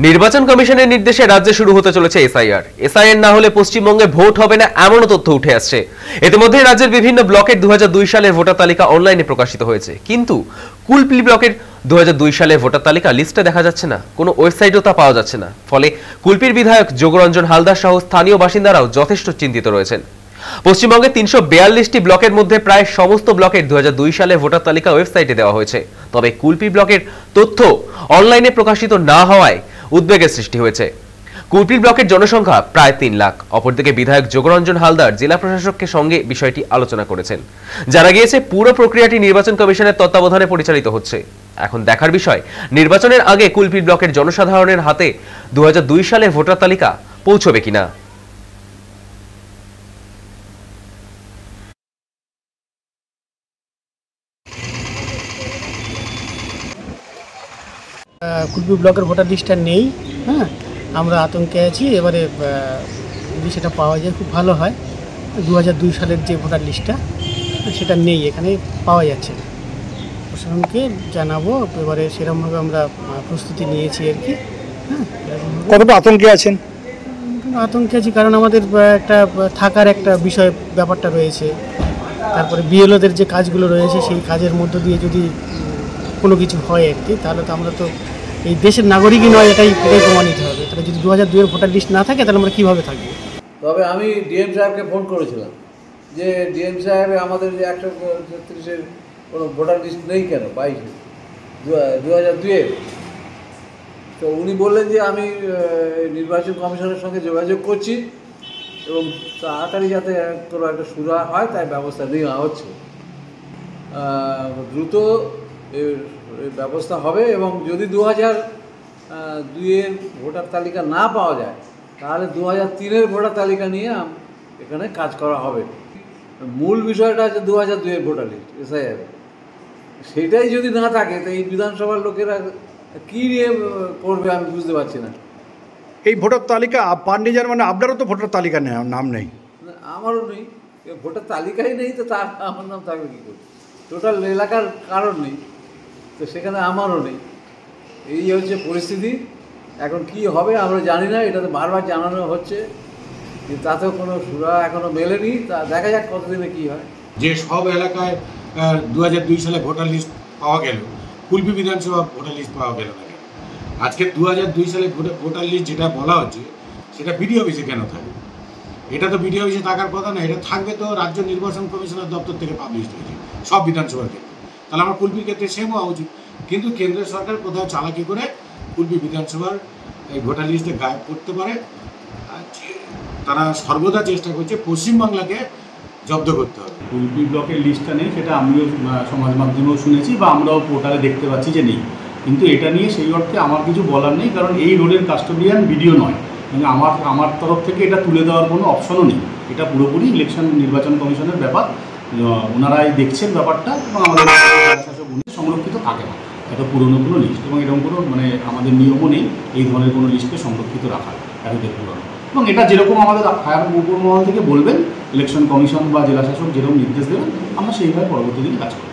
নির্বাচন কমিশনের নির্দেশে রাজ্যে শুরু হতে চলেছে এসআইআর না হলে পশ্চিমবঙ্গে ভোট হবে না এমনও তথ্য উঠে আসছে। ইতিমধ্যে রাজ্যের বিভিন্ন ব্লকের 2002 সালের ভোটার তালিকা অনলাইনে প্রকাশিত হয়েছে, কিন্তু কুলপি ব্লকের 2002 সালের ভোটার তালিকা লিস্টে দেখা যাচ্ছে না, কোনো ওয়েবসাইটেও তা পাওয়া যাচ্ছে না। ফলে কুলপির বিধায়ক যোগরঞ্জন হালদার সহ স্থানীয় বাসিন্দারাও যথেষ্ট চিন্তিত রয়েছেন। পশ্চিমবঙ্গে 342টি ব্লকের মধ্যে প্রায় সমস্ত ব্লকের 2002 সালে ভোটার তালিকা ওয়েবসাইটে দেওয়া হয়েছে, তবে কুলপি ব্লকের তথ্য অনলাইনে প্রকাশিত না হওয়ায় উদ্বেগের সৃষ্টি হয়েছে। কুলপি ব্লকের জনসংখ্যা প্রায় 3 লাখ। অপরদিকে বিধায়ক যোগরঞ্জন হালদার জেলা প্রশাসকের সঙ্গে বিষয়টি আলোচনা করেছেন। জানা গিয়েছে পুরো প্রক্রিয়াটি নির্বাচন কমিশনের তত্ত্বাবধানে পরিচালিত হচ্ছে। এখন দেখার বিষয়, নির্বাচনের আগে কুলপি ব্লকের জনসাধারণের হাতে 2002 সালের ভোটার তালিকা পৌঁছবে কিনা। কুলপি ব্লকের ভোটার লিস্টটা নেই। হ্যাঁ, আমরা আতঙ্কে আছি। এবারে যদি সেটা পাওয়া যায় খুব ভালো হয়। 2002 সালের যে ভোটার লিস্টটা সেটা নেই, এখানে পাওয়া যাচ্ছে। প্রশাসনকে জানাবো, এবারে সেরকমভাবে আমরা প্রস্তুতি নিয়েছি আর কি। হ্যাঁ, কতটা আতঙ্কে আছেন? আতঙ্কে আছি কারণ আমাদের একটা থাকার একটা বিষয় ব্যাপারটা রয়েছে, তারপরে বিএলওদের যে কাজগুলো রয়েছে সেই কাজের মধ্য দিয়ে যদি কোনো কিছু হয় আর কি, তাহলে তো আমরা তো এই দেশের নাগরিকই নয়, এটাই প্রমাণিত হবে। তাহলে যদি 2002-এর ভোটার লিস্ট না থাকে তাহলে আমরা কীভাবে থাকবো? তবে আমি ডিএম সাহেবকে ফোন করেছিলাম যে ডিএম সাহেব আমাদের যে 136-এর কোনো ভোটার লিস্ট নেই কেন, 2002-এর। তো উনি বললেন যে আমি নির্বাচন কমিশনের সঙ্গে যোগাযোগ করছি এবং তাড়াতাড়ি যাতে কোনো একটা সুরা হয় তাই ব্যবস্থা নেওয়া হচ্ছে। দ্রুত ব্যবস্থা হবে এবং যদি 2002-এর ভোটার তালিকা না পাওয়া যায় তাহলে 2003-এর ভোটার তালিকা নিয়ে এখানে কাজ করা হবে। মূল বিষয়টা হচ্ছে 2002-এর ভোটার লিস্ট এসআইআর, সেটাই যদি না থাকে তো এই বিধানসভার লোকেরা কী নিয়ে করবে আমি বুঝতে পারছি না। এই ভোটার তালিকা পান নিয়ে যান মানে আপনারও তো ভোটার তালিকা নাম নেই? আমারও নেই, ভোটার তালিকাই নেই, তো তার আমার নাম থাকবে কী করে? টোটাল এলাকার কারণ নেই, তো সেখানে আমারও নেই। এই হচ্ছে পরিস্থিতি। এখন কি হবে আমরা জানি না, এটা তো বারবার জানানো হচ্ছে, কিন্তু তাতেও কোনো সুরা এখনও মেলেনি। তা দেখা যাক কতদিনে কী হয়। যে সব এলাকায় 2002 সালে ভোটার লিস্ট পাওয়া গেল, কুলপি বিধানসভা ভোটার লিস্ট পাওয়া গেল না। আজকে 2002 সালে ভোটার লিস্ট যেটা বলা হচ্ছে সেটা বিডিও অফিসে কেন থাকবে? এটা তো বিডিও অফিসে থাকার কথা না, এটা থাকবে তো রাজ্য নির্বাচন কমিশনের দপ্তর থেকে পাবলিশ হয়েছে সব বিধানসভার ক্ষেত্রে। তাহলে আমার কুলপির ক্ষেত্রে সেম হওয়া উচিত, কিন্তু কেন্দ্র সরকার কোথাও চালাকি করে কুলপি বিধানসভার এই ভোটার লিস্টে গায়েব করতে পারে। তারা সর্বদা চেষ্টা করছে পশ্চিমবাংলাকে জব্দ করতে হবে। কুলপি ব্লকের লিস্টটা নেই, সেটা আমিও সমাজ মাধ্যমেও শুনেছি বা আমরাও পোর্টালে দেখতে পাচ্ছি যে নেই, কিন্তু এটা নিয়ে সেই অর্থে আমার কিছু বলার নেই, কারণ এই রোডের কাস্টোডিয়ান ভিডিও নয়, মানে আমার তরফ থেকে এটা তুলে দেওয়ার কোনো অপশনও নেই। এটা পুরোপুরি নির্বাচন কমিশনের ব্যাপার, ওনারাই দেখছেন ব্যাপারটা, এবং আমাদের শাসক সংরক্ষিত থাকে না এত পুরনো কোনো লিস্ট, এবং এরকম কোনো মানে আমাদের নিয়মও নেই এই ধরনের কোনো লিস্টকে সংরক্ষিত রাখার এতদের পুরনো। এবং এটা যেরকম আমাদের হায়ার উপর মহল থেকে বলবেন, ইলেকশন কমিশন বা জেলা শাসক যেরকম নির্দেশ দেবেন, আমরা সেইভাবে পরবর্তী দিনে কাজ করব।